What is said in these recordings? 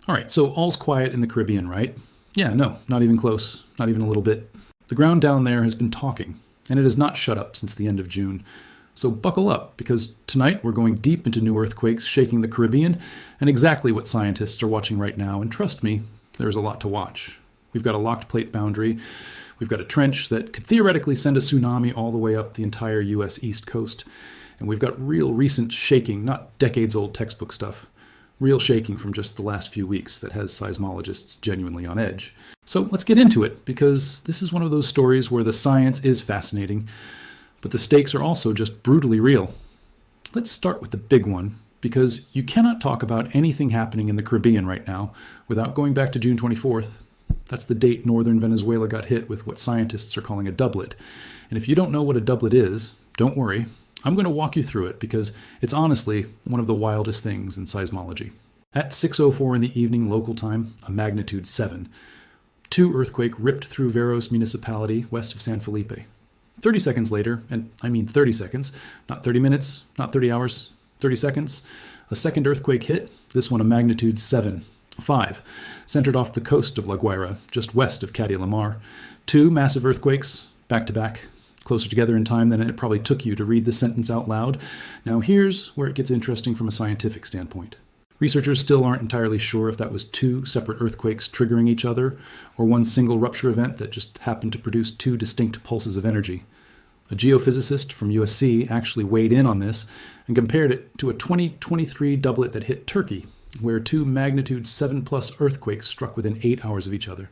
All right, so all's quiet in the Caribbean, right? Yeah, no, not even close, not even a little bit. The ground down there has been talking, and it has not shut up since the end of June. So buckle up, because tonight we're going deep into new earthquakes shaking the Caribbean, and exactly what scientists are watching right now, and trust me, there's a lot to watch. We've got a locked plate boundary, we've got a trench that could theoretically send a tsunami all the way up the entire US East Coast, and we've got real recent shaking, not decades-old textbook stuff. Real shaking from just the last few weeks that has seismologists genuinely on edge. So let's get into it, because this is one of those stories where the science is fascinating, but the stakes are also just brutally real. Let's start with the big one, because you cannot talk about anything happening in the Caribbean right now without going back to June 24th. That's the date northern Venezuela got hit with what scientists are calling a doublet. And if you don't know what a doublet is, don't worry. I'm going to walk you through it because it's honestly one of the wildest things in seismology. At 6:04 in the evening local time, a magnitude 7, 2 earthquake ripped through Veros municipality west of San Felipe. 30 seconds later, and I mean 30 seconds, not 30 minutes, not 30 hours, 30 seconds, a second earthquake hit, this one a magnitude 7, 5, centered off the coast of La Guaira, just west of Cadi La Mar. 2 massive earthquakes, back to back, closer together in time than it probably took you to read the sentence out loud. Now here's where it gets interesting from a scientific standpoint. Researchers still aren't entirely sure if that was 2 separate earthquakes triggering each other, or one single rupture event that just happened to produce 2 distinct pulses of energy. A geophysicist from USC actually weighed in on this and compared it to a 2023 doublet that hit Turkey, where 2 magnitude 7+ earthquakes struck within 8 hours of each other.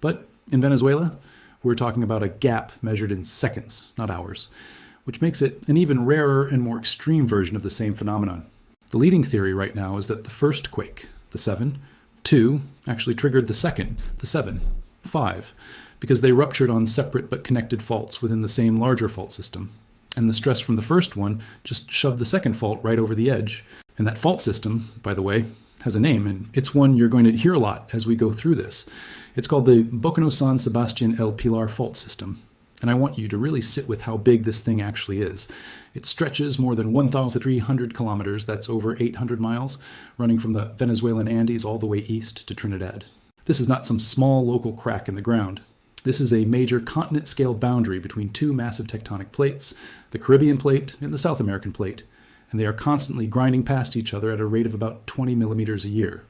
But in Venezuela, we're talking about a gap measured in seconds, not hours, which makes it an even rarer and more extreme version of the same phenomenon. The leading theory right now is that the first quake, the 7, 2, actually triggered the second, the 7, 5, because they ruptured on separate but connected faults within the same larger fault system. And the stress from the first one just shoved the second fault right over the edge. And that fault system, by the way, has a name, and it's one you're going to hear a lot as we go through this. It's called the Bocano San Sebastian El Pilar fault system, and I want you to really sit with how big this thing actually is. It stretches more than 1,300 kilometers, that's over 800 miles, running from the Venezuelan Andes all the way east to Trinidad. This is not some small local crack in the ground. This is a major continent-scale boundary between 2 massive tectonic plates, the Caribbean plate and the South American plate, and they are constantly grinding past each other at a rate of about 20 millimeters a year.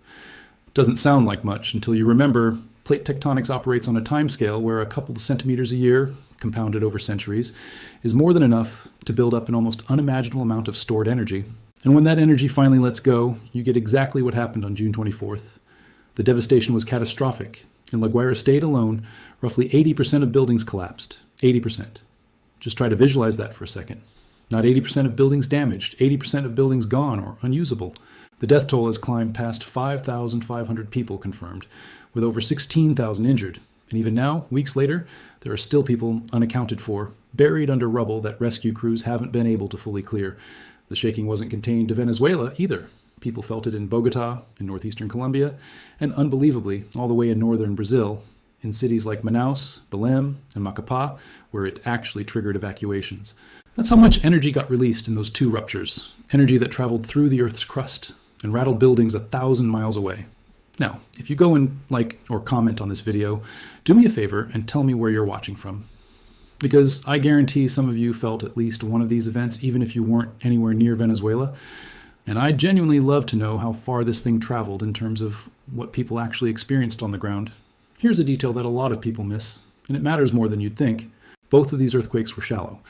Doesn't sound like much until you remember plate tectonics operates on a timescale where a couple of centimeters a year, compounded over centuries, is more than enough to build up an almost unimaginable amount of stored energy. And when that energy finally lets go, you get exactly what happened on June 24th. The devastation was catastrophic. In La Guaira state alone, roughly 80% of buildings collapsed. 80%. Just try to visualize that for a second. Not 80% of buildings damaged, 80% of buildings gone or unusable. The death toll has climbed past 5,500 people confirmed, with over 16,000 injured. And even now, weeks later, there are still people unaccounted for, buried under rubble that rescue crews haven't been able to fully clear. The shaking wasn't contained to Venezuela either. People felt it in Bogota, in northeastern Colombia, and unbelievably, all the way in northern Brazil, in cities like Manaus, Belém, and Macapá, where it actually triggered evacuations. That's how much energy got released in those 2 ruptures, energy that traveled through the Earth's crust and rattled buildings 1,000 miles away. Now, if you go and like or comment on this video, do me a favor and tell me where you're watching from. Because I guarantee some of you felt at least one of these events, even if you weren't anywhere near Venezuela. And I'd genuinely love to know how far this thing traveled in terms of what people actually experienced on the ground. Here's a detail that a lot of people miss, and it matters more than you'd think. Both of these earthquakes were shallow.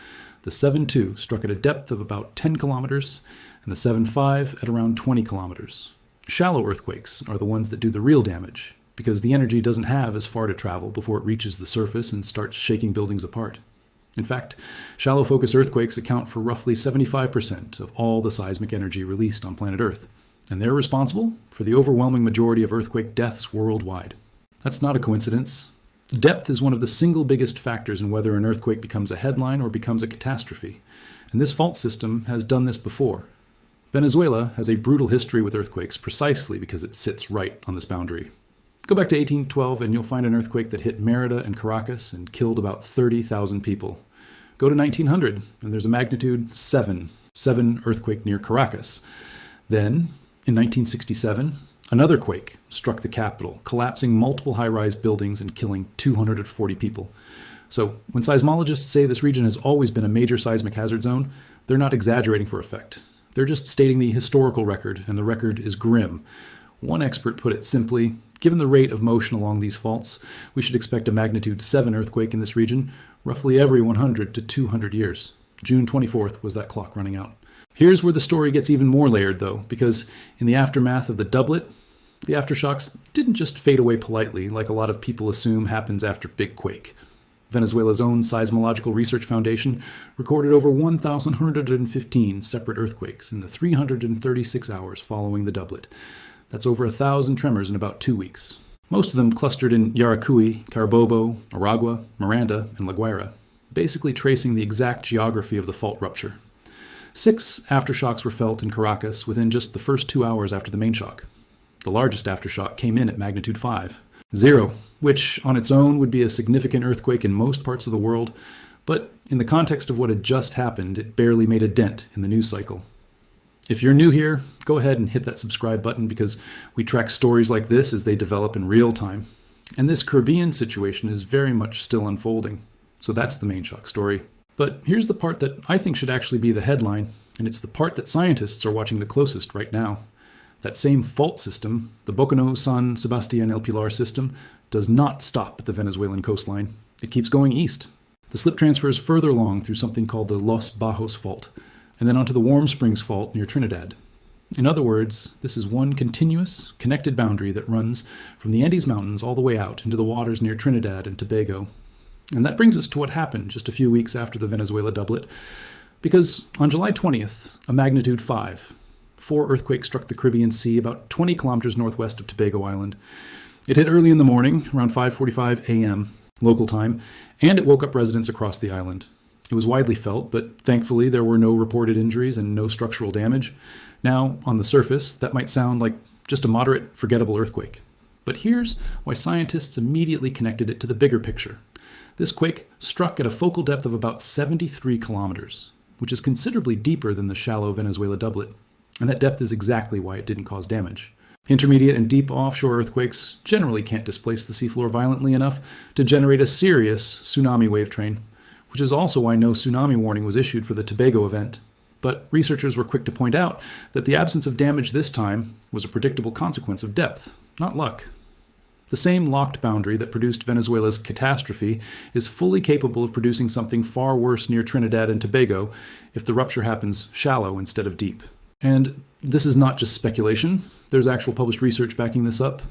The 7.2 struck at a depth of about 10 kilometers, and the 7.5 at around 20 kilometers. Shallow earthquakes are the ones that do the real damage, because the energy doesn't have as far to travel before it reaches the surface and starts shaking buildings apart. In fact, shallow focus earthquakes account for roughly 75% of all the seismic energy released on planet Earth, and they're responsible for the overwhelming majority of earthquake deaths worldwide. That's not a coincidence. Depth is one of the single biggest factors in whether an earthquake becomes a headline or becomes a catastrophe, and this fault system has done this before. Venezuela has a brutal history with earthquakes precisely because it sits right on this boundary. Go back to 1812 and you'll find an earthquake that hit Merida and Caracas and killed about 30,000 people. Go to 1900 and there's a magnitude 7 earthquake near Caracas. Then, in 1967, Another quake struck the capital, collapsing multiple high-rise buildings and killing 240 people. So when seismologists say this region has always been a major seismic hazard zone, they're not exaggerating for effect. They're just stating the historical record, and the record is grim. One expert put it simply, given the rate of motion along these faults, we should expect a magnitude 7 earthquake in this region roughly every 100 to 200 years. June 24th was that clock running out. Here's where the story gets even more layered, though, because in the aftermath of the doublet, the aftershocks didn't just fade away politely like a lot of people assume happens after big quake. Venezuela's own Seismological Research Foundation recorded over 1,115 separate earthquakes in the 336 hours following the doublet. That's over 1,000 tremors in about 2 weeks. Most of them clustered in Yaracuy, Carabobo, Aragua, Miranda, and La Guaira, basically tracing the exact geography of the fault rupture. 6 aftershocks were felt in Caracas within just the first 2 hours after the main shock. The largest aftershock came in at magnitude 5. 0, which on its own would be a significant earthquake in most parts of the world, but in the context of what had just happened, it barely made a dent in the news cycle. If you're new here, go ahead and hit that subscribe button because we track stories like this as they develop in real time. And this Caribbean situation is very much still unfolding. So that's the main shock story. But here's the part that I think should actually be the headline, and it's the part that scientists are watching the closest right now. That same fault system, the Boconó-San Sebastián El Pilar system, does not stop at the Venezuelan coastline. It keeps going east. The slip transfers further along through something called the Los Bajos Fault, and then onto the Warm Springs Fault near Trinidad. In other words, this is one continuous, connected boundary that runs from the Andes Mountains all the way out into the waters near Trinidad and Tobago. And that brings us to what happened just a few weeks after the Venezuela doublet, because on July 20th, a magnitude 5, 4 earthquakes struck the Caribbean Sea about 20 kilometers northwest of Tobago Island. It hit early in the morning, around 5:45 a.m. local time, and it woke up residents across the island. It was widely felt, but thankfully there were no reported injuries and no structural damage. Now, on the surface, that might sound like just a moderate, forgettable earthquake. But here's why scientists immediately connected it to the bigger picture. This quake struck at a focal depth of about 73 kilometers, which is considerably deeper than the shallow Venezuela doublet. And that depth is exactly why it didn't cause damage. Intermediate and deep offshore earthquakes generally can't displace the seafloor violently enough to generate a serious tsunami wave train, which is also why no tsunami warning was issued for the Tobago event. But researchers were quick to point out that the absence of damage this time was a predictable consequence of depth, not luck. The same locked boundary that produced Venezuela's catastrophe is fully capable of producing something far worse near Trinidad and Tobago if the rupture happens shallow instead of deep. And this is not just speculation. There's actual published research backing this up.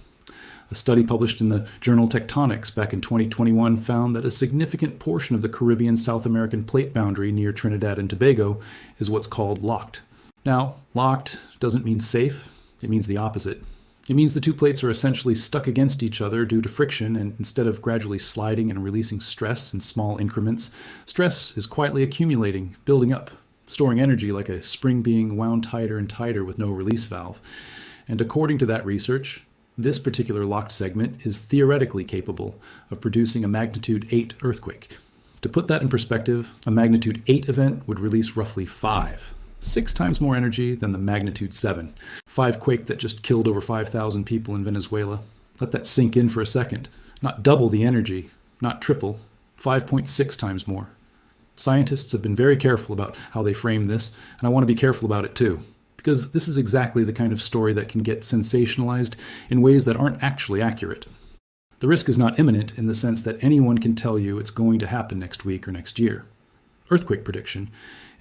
A study published in the journal Tectonics back in 2021 found that a significant portion of the Caribbean South American plate boundary near Trinidad and Tobago is what's called locked. Now, locked doesn't mean safe. It means the opposite. It means the two plates are essentially stuck against each other due to friction, and instead of gradually sliding and releasing stress in small increments, stress is quietly accumulating, building up, storing energy like a spring being wound tighter and tighter with no release valve. And according to that research, this particular locked segment is theoretically capable of producing a magnitude 8 earthquake. To put that in perspective, a magnitude 8 event would release roughly 6 times more energy than the magnitude 7. 5 quake that just killed over 5,000 people in Venezuela. Let that sink in for a second. Not double the energy, not triple, 5.6 times more. Scientists have been very careful about how they frame this, and I want to be careful about it too, because this is exactly the kind of story that can get sensationalized in ways that aren't actually accurate. The risk is not imminent in the sense that anyone can tell you it's going to happen next week or next year. Earthquake prediction,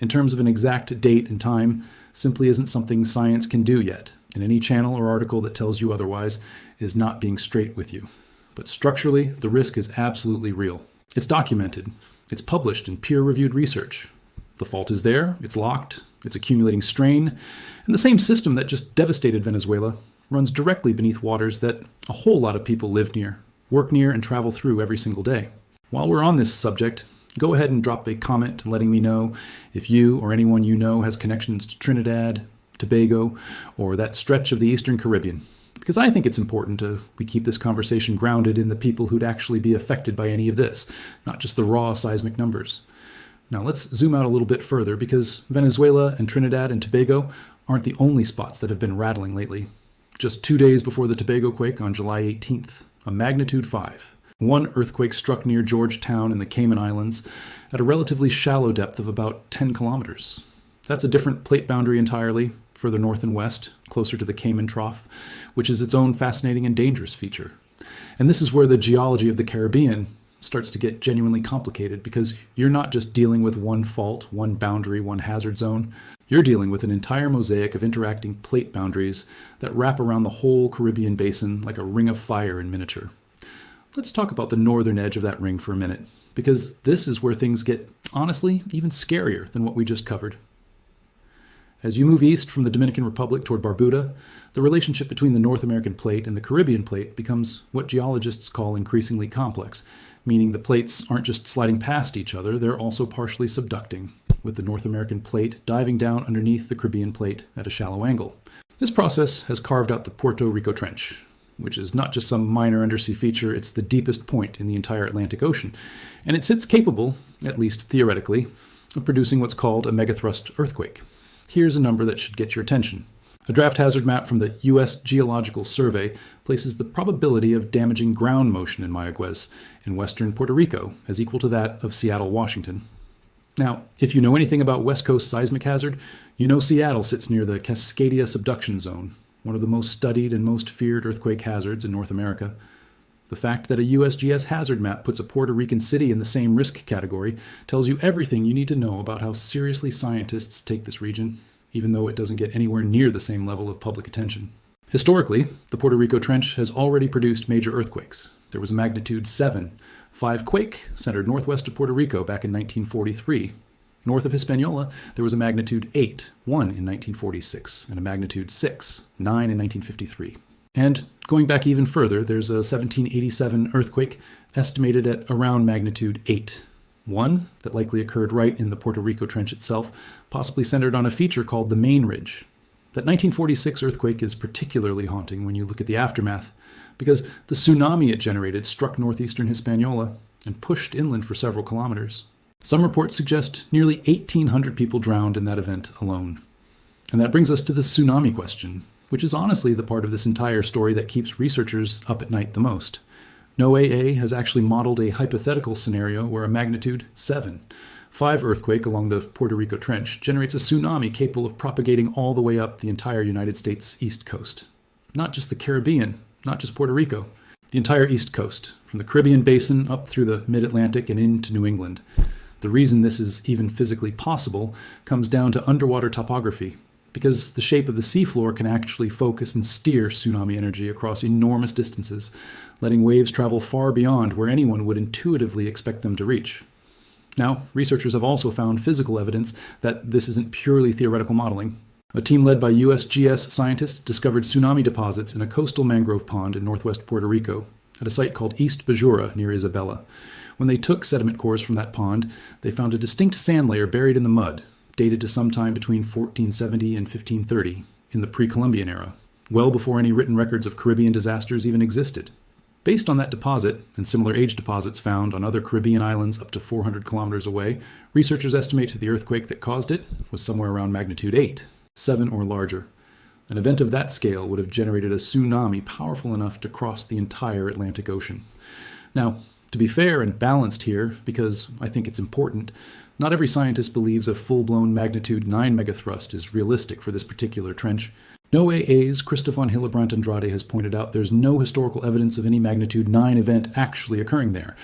in terms of an exact date and time, simply isn't something science can do yet, and any channel or article that tells you otherwise is not being straight with you. But structurally, the risk is absolutely real. It's documented. It's published in peer-reviewed research. The fault is there, it's locked, it's accumulating strain, and the same system that just devastated Venezuela runs directly beneath waters that a whole lot of people live near, work near, and travel through every single day. While we're on this subject, go ahead and drop a comment letting me know if you or anyone you know has connections to Trinidad, Tobago, or that stretch of the Eastern Caribbean. Because I think it's important we keep this conversation grounded in the people who'd actually be affected by any of this, not just the raw seismic numbers. Now let's zoom out a little bit further, because Venezuela and Trinidad and Tobago aren't the only spots that have been rattling lately. Just 2 days before the Tobago quake on July 18th, a magnitude 5. One earthquake struck near Georgetown in the Cayman Islands at a relatively shallow depth of about 10 kilometers. That's a different plate boundary entirely, further north and west, closer to the Cayman Trough, which is its own fascinating and dangerous feature. And this is where the geology of the Caribbean starts to get genuinely complicated, because you're not just dealing with one fault, one boundary, one hazard zone. You're dealing with an entire mosaic of interacting plate boundaries that wrap around the whole Caribbean basin like a ring of fire in miniature. Let's talk about the northern edge of that ring for a minute, because this is where things get, honestly, even scarier than what we just covered. As you move east from the Dominican Republic toward Barbuda, the relationship between the North American plate and the Caribbean plate becomes what geologists call increasingly complex, meaning the plates aren't just sliding past each other, they're also partially subducting, with the North American plate diving down underneath the Caribbean plate at a shallow angle. This process has carved out the Puerto Rico Trench, which is not just some minor undersea feature, it's the deepest point in the entire Atlantic Ocean, and it sits capable, at least theoretically, of producing what's called a megathrust earthquake. Here's a number that should get your attention. A draft hazard map from the U.S. Geological Survey places the probability of damaging ground motion in Mayaguez in western Puerto Rico as equal to that of Seattle, Washington. Now, if you know anything about West Coast seismic hazard, you know Seattle sits near the Cascadia subduction zone, one of the most studied and most feared earthquake hazards in North America. The fact that a USGS hazard map puts a Puerto Rican city in the same risk category tells you everything you need to know about how seriously scientists take this region, even though it doesn't get anywhere near the same level of public attention. Historically, the Puerto Rico Trench has already produced major earthquakes. There was a magnitude 7.5 quake centered northwest of Puerto Rico back in 1943. North of Hispaniola, there was a magnitude 8.1 in 1946, and a magnitude 6.9 in 1953. And going back even further, there's a 1787 earthquake estimated at around magnitude 8.1 that likely occurred right in the Puerto Rico Trench itself, possibly centered on a feature called the Main Ridge. That 1946 earthquake is particularly haunting when you look at the aftermath, because the tsunami it generated struck northeastern Hispaniola and pushed inland for several kilometers. Some reports suggest nearly 1,800 people drowned in that event alone. And that brings us to the tsunami question, which is honestly the part of this entire story that keeps researchers up at night the most. NOAA has actually modeled a hypothetical scenario where a magnitude 7.5 earthquake along the Puerto Rico Trench generates a tsunami capable of propagating all the way up the entire United States east coast. Not just the Caribbean, not just Puerto Rico, the entire east coast, from the Caribbean basin up through the mid-Atlantic and into New England. The reason this is even physically possible comes down to underwater topography, because the shape of the seafloor can actually focus and steer tsunami energy across enormous distances, letting waves travel far beyond where anyone would intuitively expect them to reach. Now, researchers have also found physical evidence that this isn't purely theoretical modeling. A team led by USGS scientists discovered tsunami deposits in a coastal mangrove pond in northwest Puerto Rico, at a site called East Bajura near Isabela. When they took sediment cores from that pond, they found a distinct sand layer buried in the mud, dated to sometime between 1470 and 1530, in the pre-Columbian era, well before any written records of Caribbean disasters even existed. Based on that deposit, and similar age deposits found on other Caribbean islands up to 400 kilometers away, researchers estimate the earthquake that caused it was somewhere around magnitude 8, 7 or larger. An event of that scale would have generated a tsunami powerful enough to cross the entire Atlantic Ocean. Now, to be fair and balanced here, because I think it's important, not every scientist believes a full-blown magnitude 9 megathrust is realistic for this particular trench. NOAA's Christophe Hillebrand Andrade has pointed out there's no historical evidence of any magnitude 9 event actually occurring there,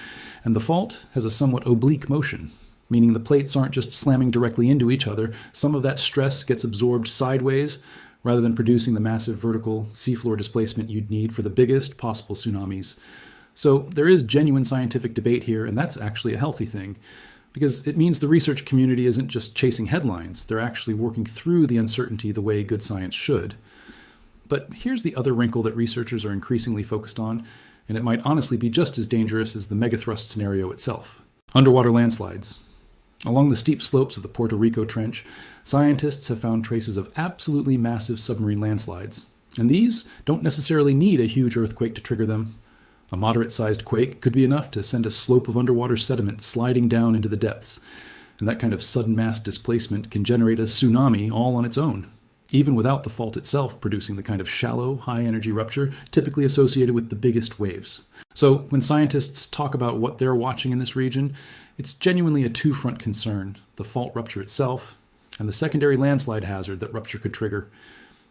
and the fault has a somewhat oblique motion, meaning the plates aren't just slamming directly into each other. Some of that stress gets absorbed sideways, rather than producing the massive vertical seafloor displacement you'd need for the biggest possible tsunamis. So there is genuine scientific debate here, and that's actually a healthy thing, because it means the research community isn't just chasing headlines, they're actually working through the uncertainty the way good science should. But here's the other wrinkle that researchers are increasingly focused on, and it might honestly be just as dangerous as the megathrust scenario itself: underwater landslides. Along the steep slopes of the Puerto Rico Trench, scientists have found traces of absolutely massive submarine landslides, and these don't necessarily need a huge earthquake to trigger them. A moderate-sized quake could be enough to send a slope of underwater sediment sliding down into the depths, and that kind of sudden mass displacement can generate a tsunami all on its own, even without the fault itself producing the kind of shallow, high-energy rupture typically associated with the biggest waves. So when scientists talk about what they're watching in this region, it's genuinely a two-front concern: the fault rupture itself and the secondary landslide hazard that rupture could trigger.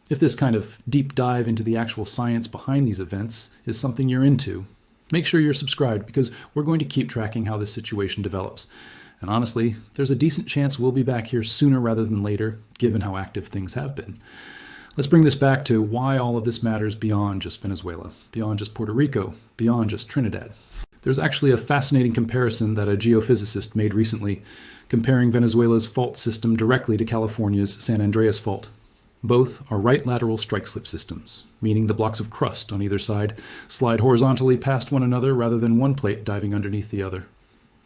If this kind of deep dive into the actual science behind these events is something you're into, make sure you're subscribed, because we're going to keep tracking how this situation develops. And honestly, there's a decent chance we'll be back here sooner rather than later, given how active things have been. Let's bring this back to why all of this matters beyond just Venezuela, beyond just Puerto Rico, beyond just Trinidad. There's actually a fascinating comparison that a geophysicist made recently, comparing Venezuela's fault system directly to California's San Andreas Fault. Both are right lateral strike-slip systems, meaning the blocks of crust on either side slide horizontally past one another rather than one plate diving underneath the other.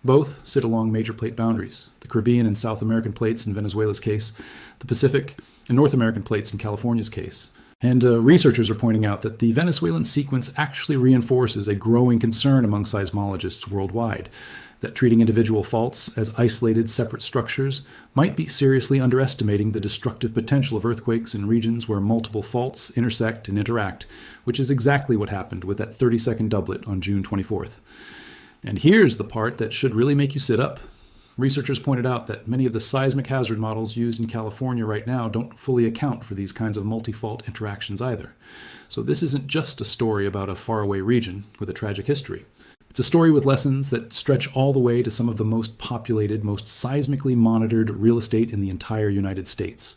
Both sit along major plate boundaries, the Caribbean and South American plates in Venezuela's case, the Pacific and North American plates in California's case. And researchers are pointing out that the Venezuelan sequence actually reinforces a growing concern among seismologists worldwide, that treating individual faults as isolated, separate structures might be seriously underestimating the destructive potential of earthquakes in regions where multiple faults intersect and interact, which is exactly what happened with that 30-second doublet on June 24th. And here's the part that should really make you sit up. Researchers pointed out that many of the seismic hazard models used in California right now don't fully account for these kinds of multi-fault interactions either. So this isn't just a story about a faraway region with a tragic history. It's a story with lessons that stretch all the way to some of the most populated, most seismically monitored real estate in the entire United States.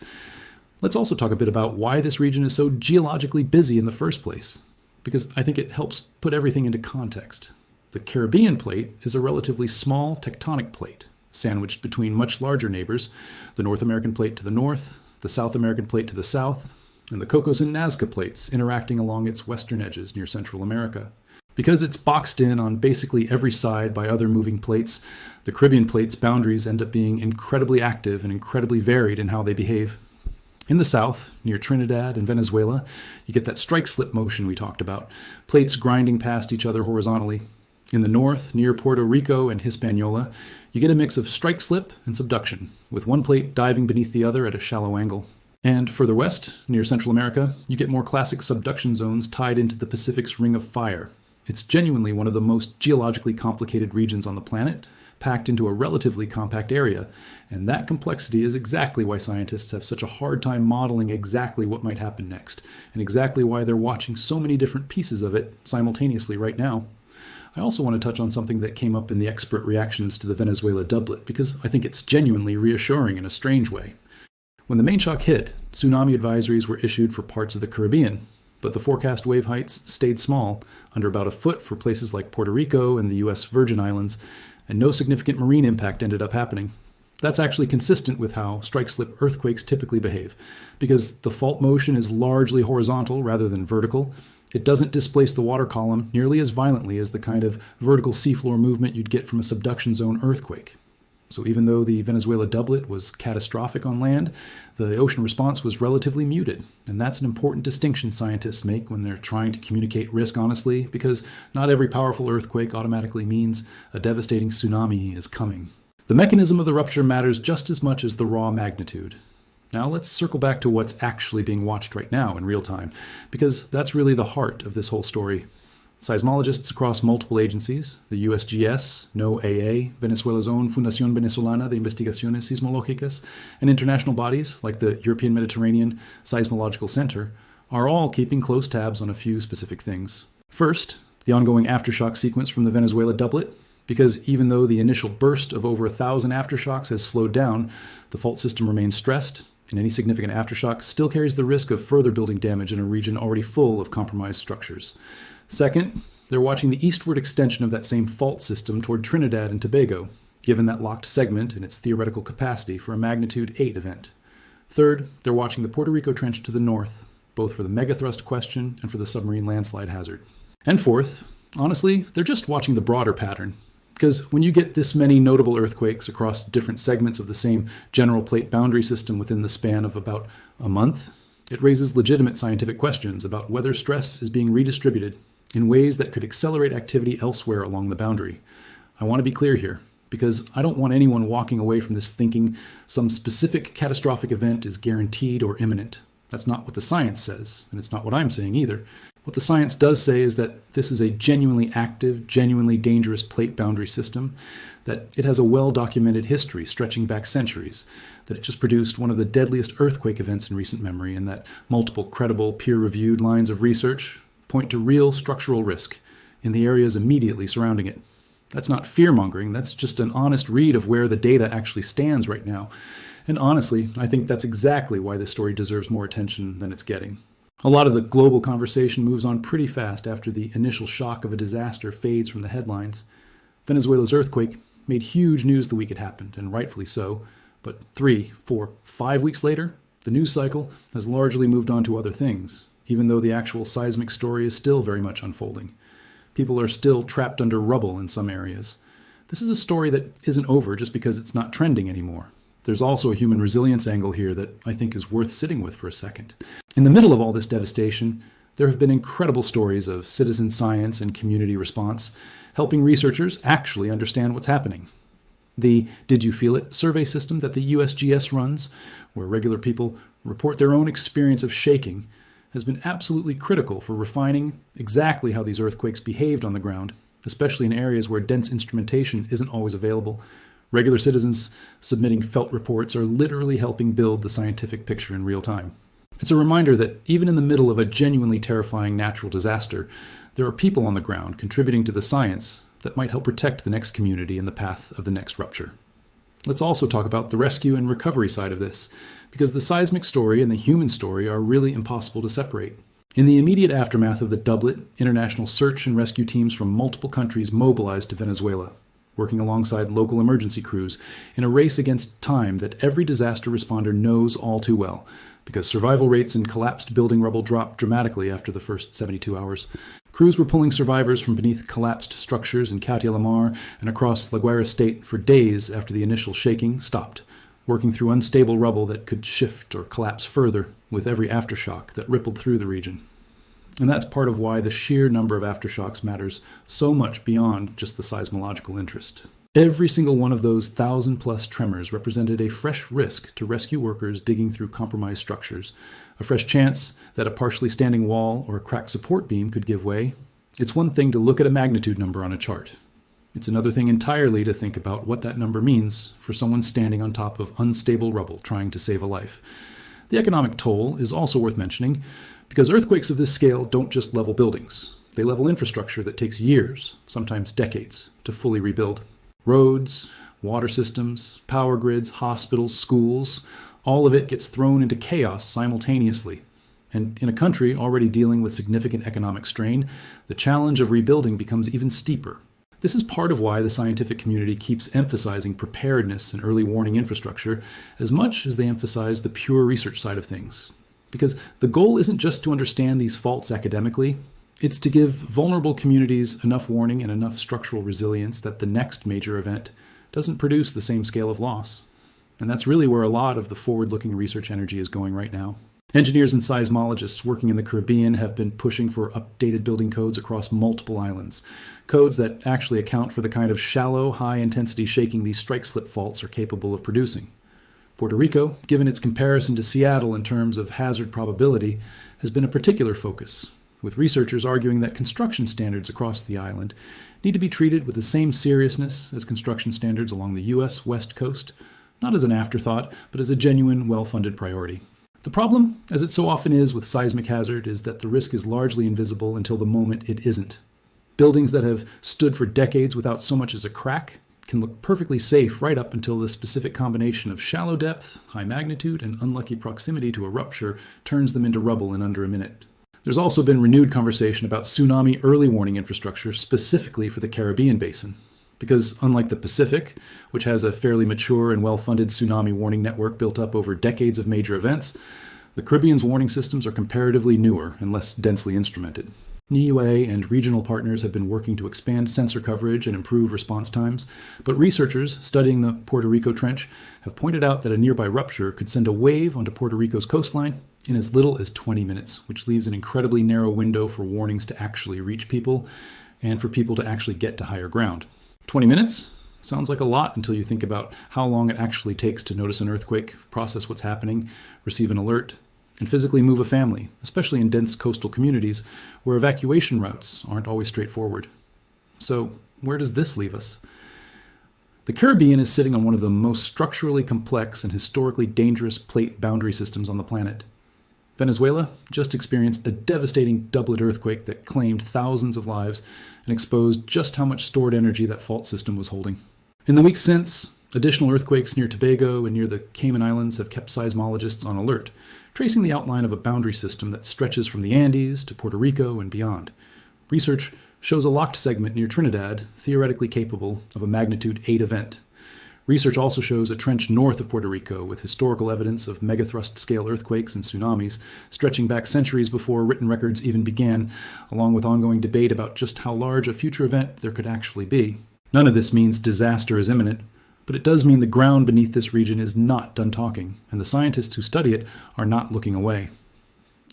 Let's also talk a bit about why this region is so geologically busy in the first place, because I think it helps put everything into context. The Caribbean plate is a relatively small tectonic plate, sandwiched between much larger neighbors, the North American plate to the north, the South American plate to the south, and the Cocos and Nazca plates interacting along its western edges near Central America. Because it's boxed in on basically every side by other moving plates, the Caribbean plate's boundaries end up being incredibly active and incredibly varied in how they behave. In the south, near Trinidad and Venezuela, you get that strike-slip motion we talked about, plates grinding past each other horizontally. In the north, near Puerto Rico and Hispaniola, you get a mix of strike-slip and subduction, with one plate diving beneath the other at a shallow angle. And further west, near Central America, you get more classic subduction zones tied into the Pacific's Ring of Fire. It's genuinely one of the most geologically complicated regions on the planet, packed into a relatively compact area, and that complexity is exactly why scientists have such a hard time modeling exactly what might happen next, and exactly why they're watching so many different pieces of it simultaneously right now. I also want to touch on something that came up in the expert reactions to the Venezuela doublet, because I think it's genuinely reassuring in a strange way. When the main shock hit, tsunami advisories were issued for parts of the Caribbean, but the forecast wave heights stayed small, under about a foot for places like Puerto Rico and the U.S. Virgin Islands, and no significant marine impact ended up happening. That's actually consistent with how strike-slip earthquakes typically behave, because the fault motion is largely horizontal rather than vertical. It doesn't displace the water column nearly as violently as the kind of vertical seafloor movement you'd get from a subduction zone earthquake. So even though the Venezuela doublet was catastrophic on land, the ocean response was relatively muted. And that's an important distinction scientists make when they're trying to communicate risk honestly, because not every powerful earthquake automatically means a devastating tsunami is coming. The mechanism of the rupture matters just as much as the raw magnitude. Now let's circle back to what's actually being watched right now in real time, because that's really the heart of this whole story. Seismologists across multiple agencies, the USGS, NOAA, Venezuela's own Fundación Venezolana de Investigaciones Sismológicas, and international bodies like the European Mediterranean Seismological Center, are all keeping close tabs on a few specific things. First, the ongoing aftershock sequence from the Venezuela doublet, because even though the initial burst of over 1,000 aftershocks has slowed down, the fault system remains stressed, and any significant aftershock still carries the risk of further building damage in a region already full of compromised structures. Second, they're watching the eastward extension of that same fault system toward Trinidad and Tobago, given that locked segment and its theoretical capacity for a magnitude 8 event. Third, they're watching the Puerto Rico Trench to the north, both for the megathrust question and for the submarine landslide hazard. And fourth, honestly, they're just watching the broader pattern. Because when you get this many notable earthquakes across different segments of the same general plate boundary system within the span of about a month, it raises legitimate scientific questions about whether stress is being redistributed in ways that could accelerate activity elsewhere along the boundary. I want to be clear here, because I don't want anyone walking away from this thinking some specific catastrophic event is guaranteed or imminent. That's not what the science says, and it's not what I'm saying either. What the science does say is that this is a genuinely active, genuinely dangerous plate boundary system, that it has a well-documented history stretching back centuries, that it just produced one of the deadliest earthquake events in recent memory, and that multiple credible, peer-reviewed lines of research point to real structural risk in the areas immediately surrounding it. That's not fear-mongering, that's just an honest read of where the data actually stands right now. And honestly, I think that's exactly why this story deserves more attention than it's getting. A lot of the global conversation moves on pretty fast after the initial shock of a disaster fades from the headlines. Venezuela's earthquake made huge news the week it happened, and rightfully so. But 3, 4, 5 weeks later, the news cycle has largely moved on to other things, even though the actual seismic story is still very much unfolding. People are still trapped under rubble in some areas. This is a story that isn't over just because it's not trending anymore. There's also a human resilience angle here that I think is worth sitting with for a second. In the middle of all this devastation, there have been incredible stories of citizen science and community response, helping researchers actually understand what's happening. The Did You Feel It survey system that the USGS runs, where regular people report their own experience of shaking, has been absolutely critical for refining exactly how these earthquakes behaved on the ground, especially in areas where dense instrumentation isn't always available. Regular citizens submitting felt reports are literally helping build the scientific picture in real time. It's a reminder that even in the middle of a genuinely terrifying natural disaster, there are people on the ground contributing to the science that might help protect the next community in the path of the next rupture. Let's also talk about the rescue and recovery side of this, because the seismic story and the human story are really impossible to separate. In the immediate aftermath of the doublet, international search and rescue teams from multiple countries mobilized to Venezuela, working alongside local emergency crews in a race against time that every disaster responder knows all too well, because survival rates in collapsed building rubble dropped dramatically after the first 72 hours. Crews were pulling survivors from beneath collapsed structures in Cautia La Mar and across La Guaira State for days after the initial shaking stopped, working through unstable rubble that could shift or collapse further with every aftershock that rippled through the region. And that's part of why the sheer number of aftershocks matters so much beyond just the seismological interest. Every single one of those 1,000+ tremors represented a fresh risk to rescue workers digging through compromised structures, a fresh chance that a partially standing wall or a cracked support beam could give way. It's one thing to look at a magnitude number on a chart. It's another thing entirely to think about what that number means for someone standing on top of unstable rubble trying to save a life. The economic toll is also worth mentioning, because earthquakes of this scale don't just level buildings. They level infrastructure that takes years, sometimes decades, to fully rebuild. Roads, water systems, power grids, hospitals, schools, all of it gets thrown into chaos simultaneously. And in a country already dealing with significant economic strain, the challenge of rebuilding becomes even steeper. This is part of why the scientific community keeps emphasizing preparedness and early warning infrastructure as much as they emphasize the pure research side of things. Because the goal isn't just to understand these faults academically, it's to give vulnerable communities enough warning and enough structural resilience that the next major event doesn't produce the same scale of loss. And that's really where a lot of the forward-looking research energy is going right now. Engineers and seismologists working in the Caribbean have been pushing for updated building codes across multiple islands, codes that actually account for the kind of shallow, high-intensity shaking these strike-slip faults are capable of producing. Puerto Rico, given its comparison to Seattle in terms of hazard probability, has been a particular focus, with researchers arguing that construction standards across the island need to be treated with the same seriousness as construction standards along the U.S. West Coast, not as an afterthought, but as a genuine, well-funded priority. The problem, as it so often is with seismic hazard, is that the risk is largely invisible until the moment it isn't. Buildings that have stood for decades without so much as a crack can look perfectly safe right up until the specific combination of shallow depth, high magnitude, and unlucky proximity to a rupture turns them into rubble in under a minute. There's also been renewed conversation about tsunami early warning infrastructure specifically for the Caribbean basin. Because unlike the Pacific, which has a fairly mature and well-funded tsunami warning network built up over decades of major events, the Caribbean's warning systems are comparatively newer and less densely instrumented. NIUE and regional partners have been working to expand sensor coverage and improve response times, but researchers studying the Puerto Rico Trench have pointed out that a nearby rupture could send a wave onto Puerto Rico's coastline in as little as 20 minutes, which leaves an incredibly narrow window for warnings to actually reach people and for people to actually get to higher ground. 20 minutes? Sounds like a lot until you think about how long it actually takes to notice an earthquake, process what's happening, receive an alert, and physically move a family, especially in dense coastal communities where evacuation routes aren't always straightforward. So, where does this leave us? The Caribbean is sitting on one of the most structurally complex and historically dangerous plate boundary systems on the planet. Venezuela just experienced a devastating doublet earthquake that claimed thousands of lives and exposed just how much stored energy that fault system was holding. In the weeks since, additional earthquakes near Tobago and near the Cayman Islands have kept seismologists on alert, tracing the outline of a boundary system that stretches from the Andes to Puerto Rico and beyond. Research shows a locked segment near Trinidad theoretically capable of a magnitude 8 event. Research also shows a trench north of Puerto Rico with historical evidence of megathrust-scale earthquakes and tsunamis stretching back centuries before written records even began, along with ongoing debate about just how large a future event there could actually be. None of this means disaster is imminent, but it does mean the ground beneath this region is not done talking, and the scientists who study it are not looking away.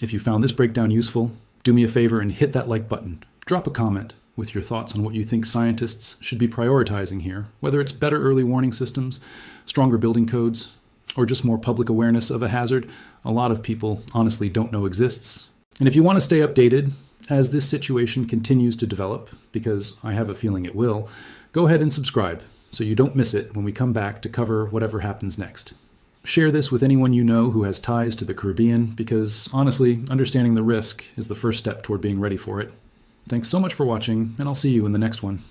If you found this breakdown useful, do me a favor and hit that like button. Drop a comment with your thoughts on what you think scientists should be prioritizing here, whether it's better early warning systems, stronger building codes, or just more public awareness of a hazard a lot of people honestly don't know exists. And if you want to stay updated as this situation continues to develop, because I have a feeling it will, go ahead and subscribe so you don't miss it when we come back to cover whatever happens next. Share this with anyone you know who has ties to the Caribbean, because honestly, understanding the risk is the first step toward being ready for it. Thanks so much for watching, and I'll see you in the next one.